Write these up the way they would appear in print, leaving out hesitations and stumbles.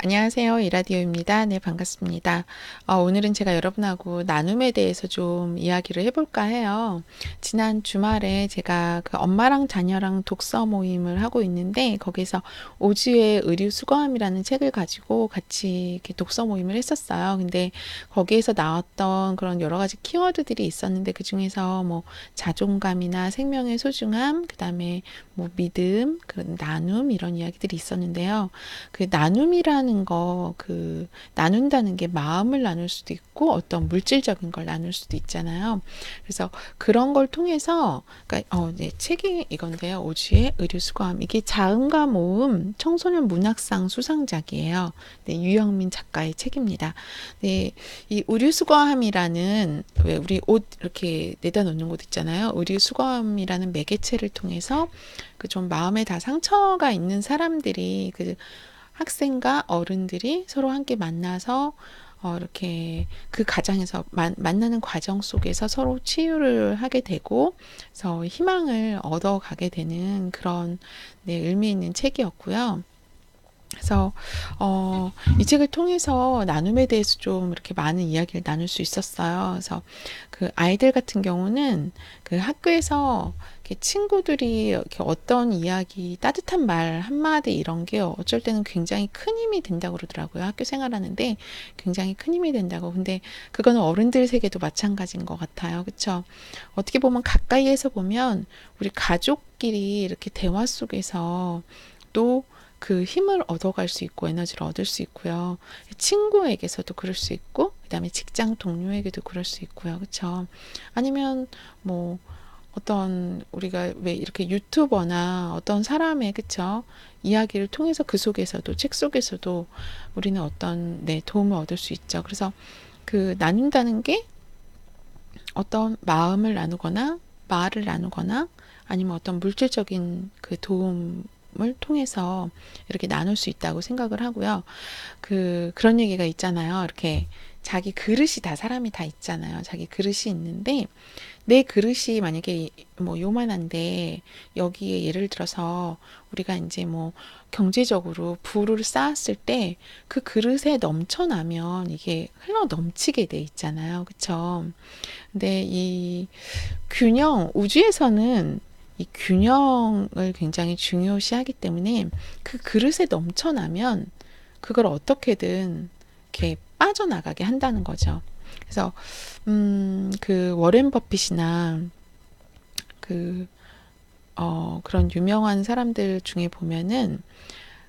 안녕하세요. 이라디오입니다. 네, 반갑습니다. 오늘은 제가 여러분하고 나눔에 대해서 좀 이야기를 해볼까 해요. 지난 주말에 제가 그 엄마랑 자녀랑 독서 모임을 하고 있는데, 거기서 오즈의 의류 수거함이라는 책을 가지고 같이 이렇게 독서 모임을 했었어요. 근데 거기에서 나왔던 그런 여러 가지 키워드들이 있었는데, 그 중에서 뭐 자존감이나 생명의 소중함, 그 다음에 뭐 믿음, 그런 나눔, 이런 이야기들이 있었는데요. 그 나눔이라는 거, 그 나눈다는 게 마음을 나눌 수도 있고 어떤 물질적인 걸 나눌 수도 있잖아요. 그래서 그런 걸 통해서, 그러니까 네, 책이 이건데요. 오주의 의류수거함. 이게 자음과 모음 청소년 문학상 수상작이에요. 네, 유영민 작가의 책입니다. 네, 이 의류수거함이라는, 왜 우리 옷 이렇게 내다 놓는 곳 있잖아요. 의류수거함이라는 매개체를 통해서 그 좀 마음에 다 상처가 있는 사람들이, 그 학생과 어른들이 서로 함께 만나서 이렇게 그 가정에서 만나는 과정 속에서 서로 치유를 하게 되고, 그래서 희망을 얻어가게 되는 그런, 네, 의미 있는 책이었고요. 그래서 이 책을 통해서 나눔에 대해서 좀 이렇게 많은 이야기를 나눌 수 있었어요. 그래서 그 아이들 같은 경우는 그 학교에서 이렇게 친구들이 이렇게 어떤 이야기, 따뜻한 말 한마디 이런 게 어쩔 때는 굉장히 큰 힘이 된다고 그러더라고요. 학교 생활하는데 굉장히 큰 힘이 된다고. 근데 그거는 어른들 세계도 마찬가지인 것 같아요. 그렇죠? 어떻게 보면 가까이에서 보면 우리 가족끼리 이렇게 대화 속에서 또 그 힘을 얻어갈 수 있고 에너지를 얻을 수 있고요. 친구에게서도 그럴 수 있고, 그다음에 직장 동료에게도 그럴 수 있고요. 그렇죠? 아니면 뭐 어떤, 우리가 왜 이렇게 유튜버나 어떤 사람의, 그쵸, 이야기를 통해서 그 속에서도, 책 속에서도 우리는 어떤, 네, 도움을 얻을 수 있죠. 그래서 그 나눈다는 게 어떤 마음을 나누거나 말을 나누거나 아니면 어떤 물질적인 그 도움을 통해서 이렇게 나눌 수 있다고 생각을 하고요. 그런 얘기가 있잖아요. 이렇게 자기 그릇이 다, 사람이 다 있잖아요. 자기 그릇이 있는데, 내 그릇이 만약에 뭐 요만한데, 여기에 예를 들어서 우리가 이제 뭐 경제적으로 부를 쌓았을 때 그 그릇에 넘쳐나면 이게 흘러 넘치게 돼 있잖아요. 그쵸? 근데 이 균형, 우주에서는 이 균형을 굉장히 중요시하기 때문에 그 그릇에 넘쳐나면 그걸 어떻게든 이렇게 빠져나가게 한다는 거죠. 그래서 그 워렌 버핏이나 그 그런 유명한 사람들 중에 보면은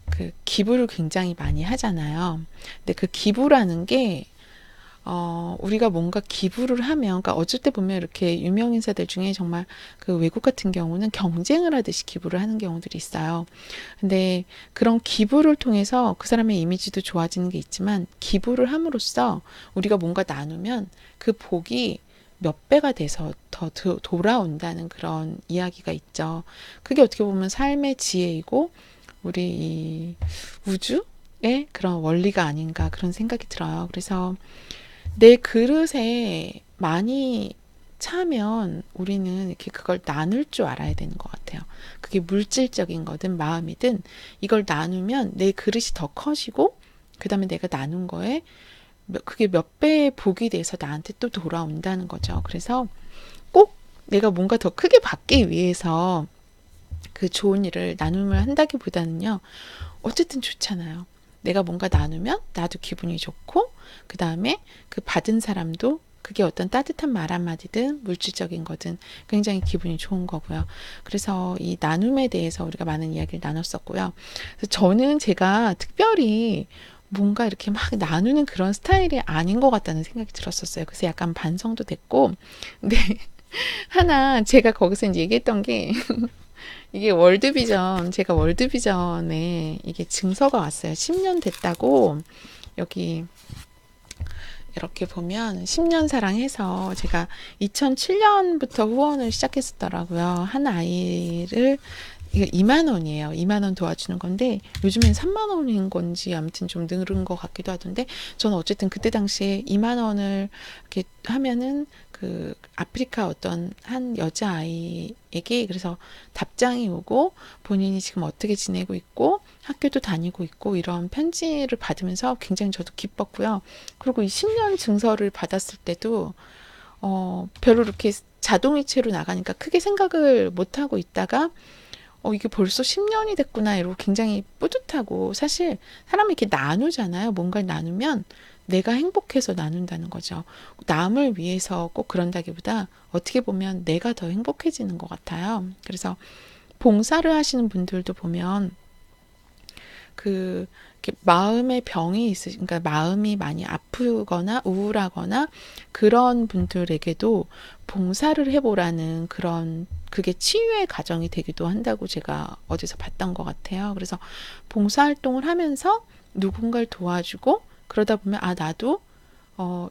그 기부를 굉장히 많이 하잖아요. 근데 그 기부라는 게 우리가 뭔가 기부를 하면, 그러니까 어쩔 때 보면 이렇게 유명 인사들 중에 정말 그 외국 같은 경우는 경쟁을 하듯이 기부를 하는 경우들이 있어요. 근데 그런 기부를 통해서 그 사람의 이미지도 좋아지는 게 있지만, 기부를 함으로써 우리가 뭔가 나누면 그 복이 몇 배가 돼서 더 돌아온다는 그런 이야기가 있죠. 그게 어떻게 보면 삶의 지혜이고, 우리 이 우주의 그런 원리가 아닌가, 그런 생각이 들어요. 그래서 내 그릇에 많이 차면 우리는 이렇게 그걸 나눌 줄 알아야 되는 것 같아요. 그게 물질적인 거든 마음이든, 이걸 나누면 내 그릇이 더 커지고, 그 다음에 내가 나눈 거에 그게 몇 배의 복이 돼서 나한테 또 돌아온다는 거죠. 그래서 꼭 내가 뭔가 더 크게 받기 위해서 그 좋은 일을 나눔을 한다기보다는요, 어쨌든 좋잖아요. 내가 뭔가 나누면 나도 기분이 좋고, 그 다음에 그 받은 사람도 그게 어떤 따뜻한 말 한마디든 물질적인 거든 굉장히 기분이 좋은 거고요. 그래서 이 나눔에 대해서 우리가 많은 이야기를 나눴었고요. 그래서 저는 제가 특별히 뭔가 이렇게 막 나누는 그런 스타일이 아닌 것 같다는 생각이 들었었어요. 그래서 약간 반성도 됐고, 근데 하나 제가 거기서 이제 얘기했던 게, 이게 월드비전, 제가 월드비전에 이게 증서가 왔어요. 10년 됐다고. 여기 이렇게 보면 10년 사랑해서 제가 2007년부터 후원을 시작했었더라고요. 한 아이를 이게 2만 원이에요. 2만 원 도와주는 건데 요즘엔 3만 원인 건지 아무튼 좀 늘은 것 같기도 하던데 저는 어쨌든 그때 당시에 2만 원을 이렇게 하면은 그 아프리카 어떤 한 여자아이에게 그래서 답장이 오고 본인이 지금 어떻게 지내고 있고 학교도 다니고 있고 이런 편지를 받으면서 굉장히 저도 기뻤고요. 그리고 이 10년 증서를 받았을 때도 별로 이렇게 자동이체로 나가니까 크게 생각을 못 하고 있다가 이게 벌써 10년이 됐구나 이러고 굉장히 뿌듯하고 사실 사람이 이렇게 나누잖아요. 뭔가를 나누면 내가 행복해서 나눈다는 거죠. 남을 위해서 꼭 그런다기보다 어떻게 보면 내가 더 행복해지는 것 같아요. 그래서 봉사를 하시는 분들도 보면 그 이렇게 마음의 병이 그러니까 마음이 많이 아프거나 우울하거나 그런 분들에게도 봉사를 해보라는 그런 그게 치유의 과정이 되기도 한다고 제가 어디서 봤던 것 같아요. 그래서 봉사활동을 하면서 누군가를 도와주고 그러다 보면 나도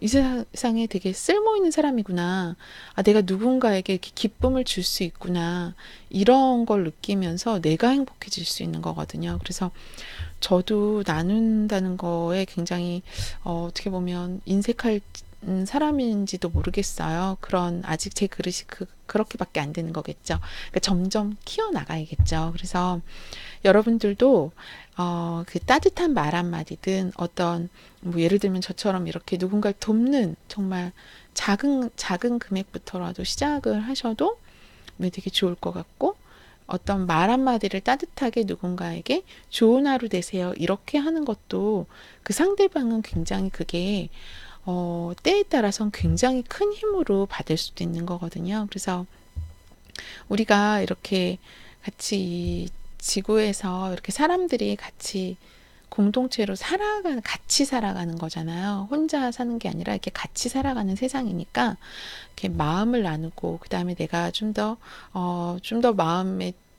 이 세상에 되게 쓸모 있는 사람이구나. 내가 누군가에게 이렇게 기쁨을 줄 수 있구나. 이런 걸 느끼면서 내가 행복해질 수 있는 거거든요. 그래서 저도 나눈다는 거에 굉장히 어떻게 보면 인색할 사람인지도 모르겠어요. 아직 제 그릇이 그렇게밖에 안 되는 거겠죠. 그러니까 점점 키워나가야겠죠. 그래서 여러분들도 그 따뜻한 말 한마디든 어떤 뭐 예를 들면 저처럼 이렇게 누군가를 돕는 정말 작은 금액부터라도 시작을 하셔도 되게 좋을 것 같고 어떤 말 한마디를 따뜻하게 누군가에게 좋은 하루 되세요. 이렇게 하는 것도 그 상대방은 굉장히 그게 때에 따라서는 굉장히 큰 힘으로 받을 수도 있는 거거든요. 그래서 우리가 이렇게 같이 이 지구에서 이렇게 사람들이 같이 공동체로 같이 살아가는 거잖아요. 혼자 사는 게 아니라 이렇게 같이 살아가는 세상이니까 이렇게 마음을 나누고 그다음에 내가 좀 더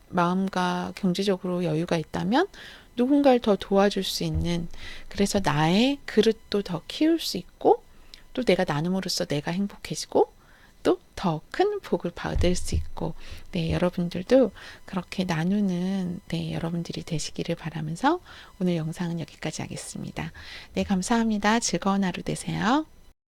마음과 경제적으로 여유가 있다면 누군가를 더 도와줄 수 있는 그래서 나의 그릇도 더 키울 수 있고 또 내가 나눔으로써 내가 행복해지고 또 더 큰 복을 받을 수 있고 여러분들도 그렇게 나누는 여러분들이 되시기를 바라면서 오늘 영상은 여기까지 하겠습니다. 감사합니다. 즐거운 하루 되세요.